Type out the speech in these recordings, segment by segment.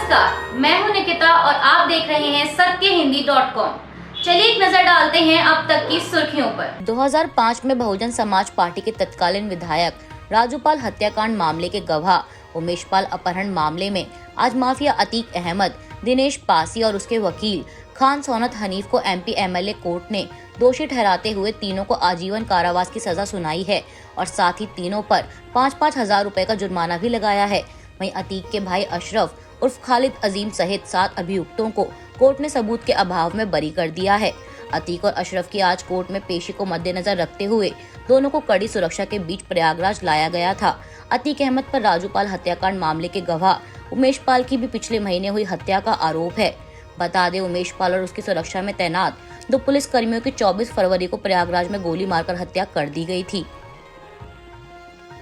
नमस्कार, मैं हूं निकिता और आप देख रहे हैं सत्यहिंदी.com। चलिए एक नजर डालते हैं अब तक की सुर्खियों पर। 2005 में बहुजन समाज पार्टी के तत्कालीन विधायक राजूपाल हत्याकांड मामले के गवाह उमेश पाल अपहरण मामले में आज माफिया अतीक अहमद, दिनेश पासी और उसके वकील खान सोनत हनीफ को एमपी एमएलए कोर्ट ने दोषी ठहराते हुए तीनों को आजीवन कारावास की सजा सुनाई है और साथ ही तीनों पर 5-5 हजार रुपए का जुर्माना भी लगाया है। वहीं अतीक के भाई अशरफ उर्फ खालिद अजीम सहित 7 अभियुक्तों को कोर्ट ने सबूत के अभाव में बरी कर दिया है। अतीक और अशरफ की आज कोर्ट में पेशी को मद्देनजर रखते हुए दोनों को कड़ी सुरक्षा के बीच प्रयागराज लाया गया था। अतीक अहमद पर राजूपाल हत्याकांड मामले के गवाह उमेश पाल की भी पिछले महीने हुई हत्या का आरोप है। बता दें, उमेश पाल और उसकी सुरक्षा में तैनात 2 पुलिस कर्मियों की 24 फरवरी को प्रयागराज में गोली मारकर हत्या कर दी गई थी।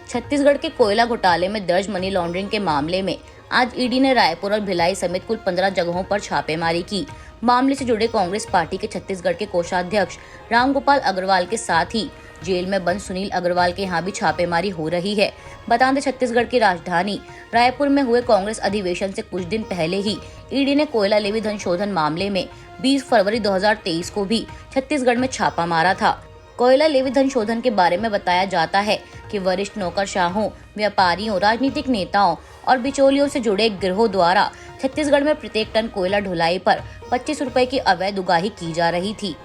छत्तीसगढ़ के कोयला घोटाले में दर्ज मनी लॉन्ड्रिंग के मामले में आज ईडी ने रायपुर और भिलाई समेत कुल 15 जगहों पर छापेमारी की। मामले से जुड़े कांग्रेस पार्टी के छत्तीसगढ़ के कोषाध्यक्ष रामगोपाल अग्रवाल के साथ ही जेल में बंद सुनील अग्रवाल के यहाँ भी छापेमारी हो रही है। बता दें, छत्तीसगढ़ की राजधानी रायपुर में हुए कांग्रेस अधिवेशन से कुछ दिन पहले ही ईडी ने कोयला लेवी धन शोधन मामले में 20 फरवरी 2023 को भी छत्तीसगढ़ में छापा मारा था। कोयला लेवी धन शोधन के बारे में बताया जाता है कि वरिष्ठ नौकरशाहों, व्यापारियों, राजनीतिक नेताओं और बिचौलियों से जुड़े गिरोह द्वारा छत्तीसगढ़ में प्रत्येक टन कोयला ढुलाई पर 25 रुपए की अवैध उगाही की जा रही थी।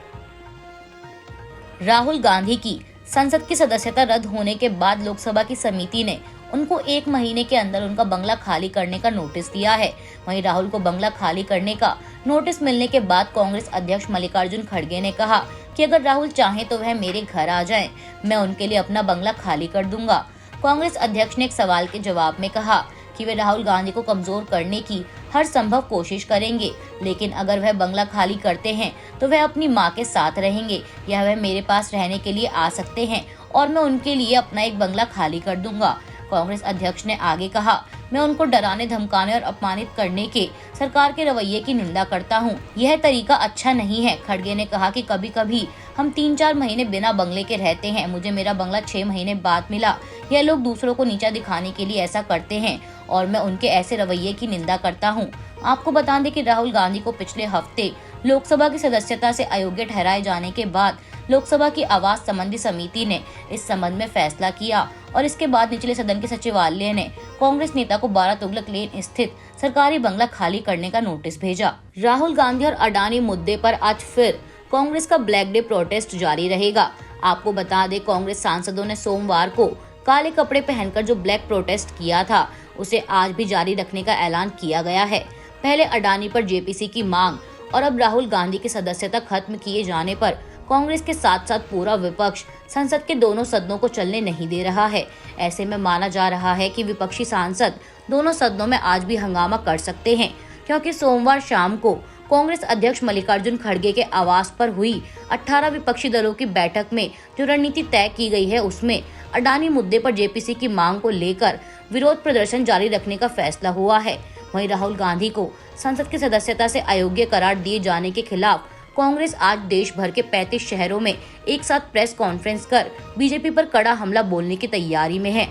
राहुल गांधी की संसद की सदस्यता रद्द होने के बाद लोकसभा की समिति ने उनको 1 महीने के अंदर उनका बंगला खाली करने का नोटिस दिया है। वहीं राहुल को बंगला खाली करने का नोटिस मिलने के बाद कांग्रेस अध्यक्ष मल्लिकार्जुन खड़गे ने कहा कि अगर राहुल चाहें तो वह मेरे घर आ जाएं, मैं उनके लिए अपना बंगला खाली कर दूंगा। कांग्रेस अध्यक्ष ने एक सवाल के जवाब में कहा कि वे राहुल गांधी को कमजोर करने की हर संभव कोशिश करेंगे, लेकिन अगर वह बंगला खाली करते हैं तो वह अपनी मां के साथ रहेंगे या वह मेरे पास रहने के लिए आ सकते हैं और मैं उनके लिए अपना एक बंगला खाली कर दूंगा। कांग्रेस अध्यक्ष ने आगे कहा, मैं उनको डराने, धमकाने और अपमानित करने के सरकार के रवैये की निंदा करता हूं। यह तरीका अच्छा नहीं है। खड़गे ने कहा कि कभी कभी हम 3-4 महीने बिना बंगले के रहते हैं। मुझे मेरा बंगला 6 महीने बाद मिला। यह लोग दूसरों को नीचा दिखाने के लिए ऐसा करते हैं और मैं उनके ऐसे रवैये की निंदा करता हूँ। आपको बता दें कि राहुल गांधी को पिछले हफ्ते लोकसभा की सदस्यता से अयोग्य ठहराए जाने के बाद लोकसभा की आवास संबंधी समिति ने इस संबंध में फैसला किया और इसके बाद निचले सदन के सचिवालय ने कांग्रेस नेता को 12 तुगलक लेन स्थित सरकारी बंगला खाली करने का नोटिस भेजा। राहुल गांधी और अडानी मुद्दे पर आज फिर कांग्रेस का ब्लैक डे प्रोटेस्ट जारी रहेगा। आपको बता दें, कांग्रेस सांसदों ने सोमवार को काले कपड़े पहनकर जो ब्लैक प्रोटेस्ट किया था उसे आज भी जारी रखने का ऐलान किया गया है। पहले अडानी पर जेपीसी की मांग और अब राहुल गांधी की सदस्यता खत्म किए जाने पर कांग्रेस के साथ साथ पूरा विपक्ष संसद के दोनों सदनों को चलने नहीं दे रहा है। ऐसे में माना जा रहा है कि विपक्षी सांसद दोनों सदनों में आज भी हंगामा कर सकते हैं, क्योंकि सोमवार शाम को कांग्रेस अध्यक्ष मल्लिकार्जुन खड़गे के आवास पर हुई 18 विपक्षी दलों की बैठक में जो रणनीति तय की गई है उसमें अडानी मुद्दे पर जेपीसी की मांग को लेकर विरोध प्रदर्शन जारी रखने का फैसला हुआ है। वहीं राहुल गांधी को संसद की सदस्यता से अयोग्य करार दिए जाने के खिलाफ कांग्रेस आज देश भर के 35 शहरों में एक साथ प्रेस कॉन्फ्रेंस कर बीजेपी पर कड़ा हमला बोलने की तैयारी में है।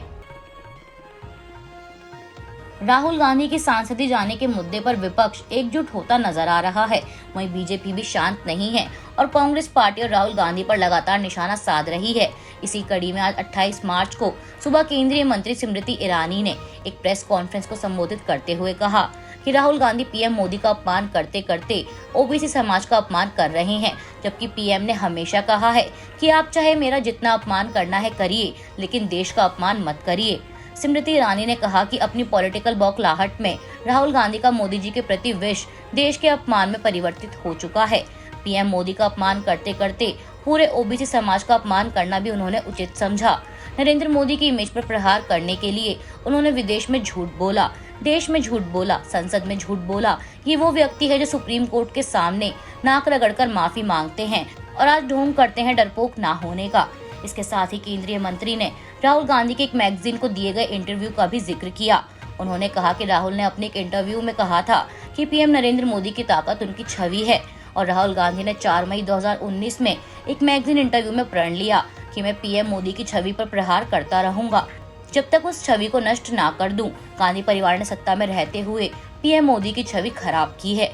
राहुल गांधी की सांसदी जाने के मुद्दे पर विपक्ष एकजुट होता नजर आ रहा है। वहीं बीजेपी भी शांत नहीं है और कांग्रेस पार्टी और राहुल गांधी पर लगातार निशाना साध रही है। इसी कड़ी में आज 28 मार्च को सुबह केंद्रीय मंत्री स्मृति ईरानी ने एक प्रेस कॉन्फ्रेंस को संबोधित करते हुए कहा कि राहुल गांधी पीएम मोदी का अपमान करते करते ओबीसी समाज का अपमान कर रहे हैं, जबकि पीएम ने हमेशा कहा है कि आप चाहे मेरा जितना अपमान करना है करिए, लेकिन देश का अपमान मत करिए। स्मृति ईरानी ने कहा कि अपनी पॉलिटिकल बौखलाहट में राहुल गांधी का मोदी जी के प्रति विष देश के अपमान में परिवर्तित हो चुका है। पीएम मोदी का अपमान करते करते पूरे ओबीसी समाज का अपमान करना भी उन्होंने उचित समझा। नरेंद्र मोदी की इमेज पर प्रहार करने के लिए उन्होंने विदेश में झूठ बोला, देश में झूठ बोला, संसद में झूठ बोला। ये वो व्यक्ति है जो सुप्रीम कोर्ट के सामने नाक रगड़कर माफी मांगते हैं और आज ढोंग करते हैं डरपोक ना होने का। इसके साथ ही केंद्रीय मंत्री ने राहुल गांधी के एक मैगजीन को दिए गए इंटरव्यू का भी जिक्र किया। उन्होंने कहा कि राहुल ने अपने एक इंटरव्यू में कहा था कि पीएम नरेंद्र मोदी की ताकत उनकी छवि है और राहुल गांधी ने 4 मई 2019 में एक मैगजीन इंटरव्यू में प्रण लिया कि मैं पीएम मोदी की छवि पर प्रहार करता रहूंगा। जब तक उस छवि को नष्ट ना कर दूं, गांधी परिवार ने सत्ता में रहते हुए पीएम मोदी की छवि खराब की है।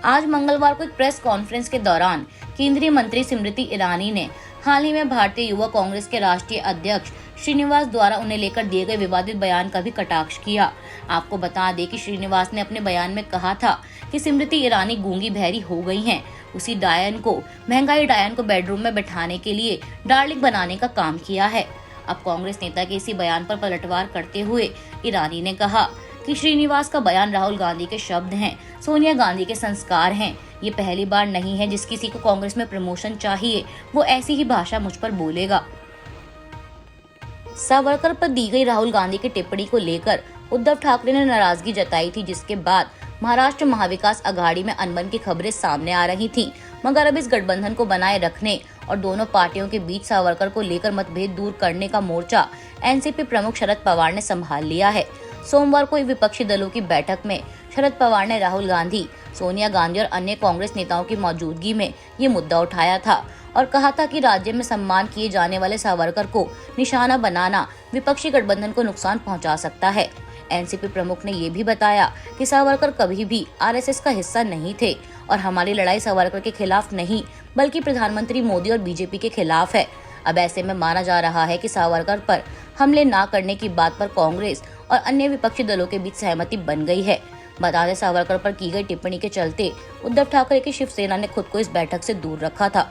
आज मंगलवार को एक प्रेस कॉन्फ्रेंस के दौरान केंद्रीय मंत्री स्मृति ईरानी ने हाल ही में भारतीय युवा कांग्रेस के राष्ट्रीय अध्यक्ष श्रीनिवास द्वारा उन्हें लेकर दिए गए विवादित बयान का भी कटाक्ष किया। आपको बता दें कि श्रीनिवास ने अपने बयान में कहा था कि स्मृति ईरानी गूंगी बहरी हो गई हैं। उसी महंगाई डायन को बेडरूम में बैठाने के लिए डार्लिंग बनाने का काम किया है। अब कांग्रेस नेता के इसी बयान पर पलटवार करते हुए ईरानी ने कहा कि श्रीनिवास का बयान राहुल गांधी के शब्द हैं, सोनिया गांधी के संस्कार हैं। ये पहली बार नहीं है जिस किसी को कांग्रेस में प्रमोशन चाहिए वो ऐसी ही भाषा मुझ पर बोलेगा। सावरकर पर दी गई राहुल गांधी की टिप्पणी को लेकर उद्धव ठाकरे ने नाराजगी जताई थी, जिसके बाद महाराष्ट्र महाविकास अघाड़ी में अनबन की खबरें सामने आ रही थीं। मगर अब इस गठबंधन को बनाए रखने और दोनों पार्टियों के बीच सावरकर को लेकर मतभेद दूर करने का मोर्चा एनसीपी प्रमुख शरद पवार ने संभाल लिया है। सोमवार को विपक्षी दलों की बैठक में शरद पवार ने राहुल गांधी, सोनिया गांधी और अन्य कांग्रेस नेताओं की मौजूदगी में ये मुद्दा उठाया था और कहा था कि राज्य में सम्मान किए जाने वाले सावरकर को निशाना बनाना विपक्षी गठबंधन को नुकसान पहुंचा सकता है। एनसीपी प्रमुख ने ये भी बताया कि सावरकर कभी भी आरएसएस का हिस्सा नहीं थे और हमारी लड़ाई सावरकर के खिलाफ नहीं बल्कि प्रधानमंत्री मोदी और बीजेपी के खिलाफ है। अब ऐसे में माना जा रहा है कि सावरकर पर हमले न करने की बात पर कांग्रेस और अन्य विपक्षी दलों के बीच सहमति बन गई है। बता दें, सावरकर पर की गई टिप्पणी के चलते उद्धव ठाकरे की शिवसेना ने खुद को इस बैठक से दूर रखा था।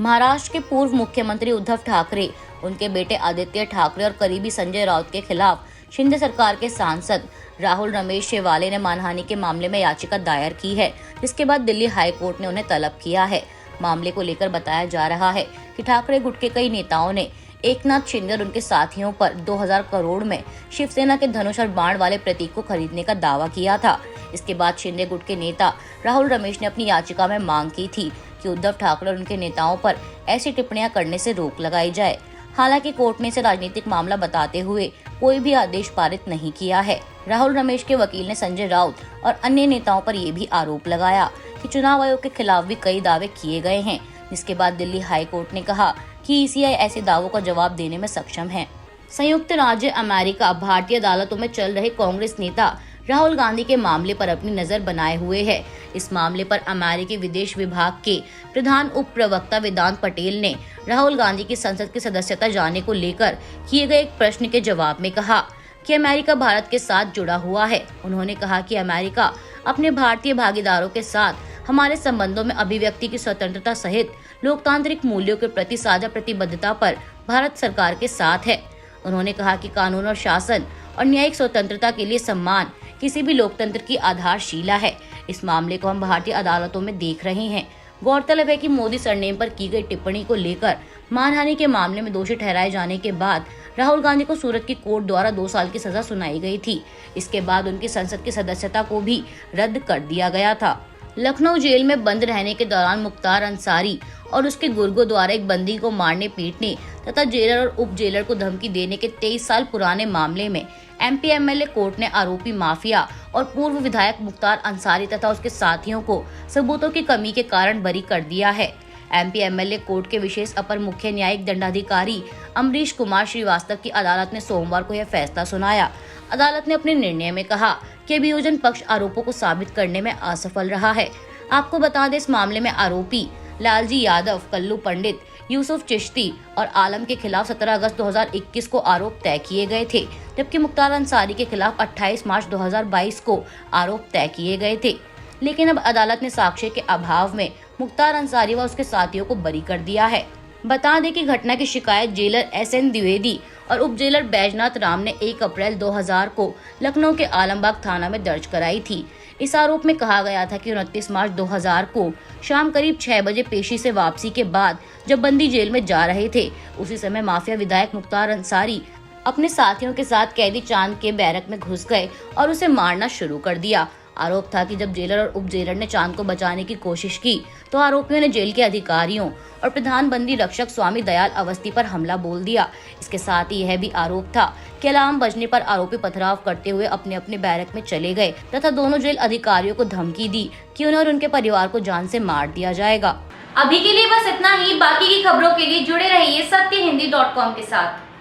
महाराष्ट्र के पूर्व मुख्यमंत्री उद्धव ठाकरे, उनके बेटे आदित्य ठाकरे और करीबी संजय राउत के खिलाफ शिंदे सरकार के सांसद राहुल रमेश शेवाले ने मानहानि के मामले में याचिका दायर की है, जिसके बाद दिल्ली हाई कोर्ट ने उन्हें तलब किया है। मामले को लेकर बताया जा रहा है कि ठाकरे गुट के कई नेताओं ने एकनाथ शिंदे और उनके साथियों पर 2000 करोड़ में शिवसेना के धनुष और बाण वाले प्रतीक को खरीदने का दावा किया था। इसके बाद शिंदे गुट के नेता राहुल रमेश ने अपनी याचिका में मांग की थी कि उद्धव ठाकरे और उनके नेताओं पर ऐसी टिप्पणियां करने से रोक लगाई जाए। हालांकि कोर्ट ने इसे राजनीतिक मामला बताते हुए कोई भी आदेश पारित नहीं किया है। राहुल रमेश के वकील ने संजय राउत और अन्य नेताओं पर यह भी आरोप लगाया कि चुनाव आयोग के खिलाफ भी कई दावे किए गए हैं, जिसके बाद दिल्ली हाई कोर्ट ने कहा कि ईसीआई ऐसे दावों का जवाब देने में सक्षम है। संयुक्त राज्य अमेरिका भारतीय अदालतों में चल रहे कांग्रेस नेता राहुल गांधी के मामले पर अपनी नजर बनाए हुए है। इस मामले पर अमेरिकी विदेश विभाग के प्रधान उप प्रवक्ता वेदांत पटेल ने राहुल गांधी की संसद की सदस्यता जाने को लेकर किए गए एक प्रश्न के जवाब में कहा कि अमेरिका भारत के साथ जुड़ा हुआ है। उन्होंने कहा कि अमेरिका अपने भारतीय भागीदारों के साथ हमारे संबंधों में अभिव्यक्ति की स्वतंत्रता सहित लोकतांत्रिक मूल्यों के प्रति साझा प्रतिबद्धता पर भारत सरकार के साथ है। उन्होंने कहा कि कानून और शासन और न्यायिक स्वतंत्रता के लिए सम्मान किसी भी लोकतंत्र की आधारशिला है। इस मामले को हम भारतीय अदालतों में देख रहे हैं। गौरतलब है कि मोदी सरनेम पर की गई टिप्पणी को लेकर मानहानि के मामले में दोषी ठहराए जाने के बाद राहुल गांधी को सूरत की कोर्ट द्वारा 2 साल की सजा सुनाई गई थी। इसके बाद उनकी संसद की सदस्यता को भी रद्द कर दिया गया था। लखनऊ जेल में बंद रहने के दौरान मुख्तार अंसारी और उसके गुर्गों द्वारा एक बंदी को मारने पीटने तथा जेलर और उप जेलर को धमकी देने के 23 साल पुराने मामले में एमपी एमएलए कोर्ट ने आरोपी माफिया और पूर्व विधायक मुख्तार अंसारी तथा उसके साथियों को सबूतों की कमी के कारण बरी कर दिया है। एमपी एमएलए कोर्ट के विशेष अपर मुख्य न्यायिक दंडाधिकारी अमरीश कुमार श्रीवास्तव की अदालत ने सोमवार को यह फैसला सुनाया। अदालत ने अपने निर्णय में कहा कि अभियोजन पक्ष आरोपों को साबित करने में असफल रहा है। आपको बता दें, इस मामले में आरोपी लालजी यादव, कल्लू पंडित, यूसुफ चिश्ती और आलम के खिलाफ 17 अगस्त 2021 को आरोप तय किए गए थे, जबकि मुख्तार अंसारी के खिलाफ 28 मार्च 2022 को आरोप तय किए गए थे। लेकिन अब अदालत ने साक्ष्य के अभाव में मुख्तार अंसारी व उसके साथियों को बरी कर दिया है। बता दें कि घटना की शिकायत जेलर एसएन द्विवेदी और उप जेलर बैजनाथ राम ने 1 अप्रैल 2000 को लखनऊ के आलमबाग थाना में दर्ज कराई थी। इस आरोप में कहा गया था कि 29 मार्च 2000 को शाम करीब 6 बजे पेशी से वापसी के बाद जब बंदी जेल में जा रहे थे, उसी समय माफिया विधायक मुख्तार अंसारी अपने साथियों के साथ कैदी चांद के बैरक में घुस गए और उसे मारना शुरू कर दिया। आरोप था कि जब जेलर और उप जेलर ने चांद को बचाने की कोशिश की तो आरोपियों ने जेल के अधिकारियों और प्रधान बंदी रक्षक स्वामी दयाल अवस्थी पर हमला बोल दिया। इसके साथ ही यह भी आरोप था कि अलार्म बजने पर आरोपी पथराव करते हुए अपने अपने बैरक में चले गए तथा दोनों जेल अधिकारियों को धमकी दी कि उन्हें और उनके परिवार को जान से मार दिया जाएगा। अभी के लिए बस इतना ही। बाकी की खबरों के लिए जुड़े रहिए सत्यहिंदी.com के साथ।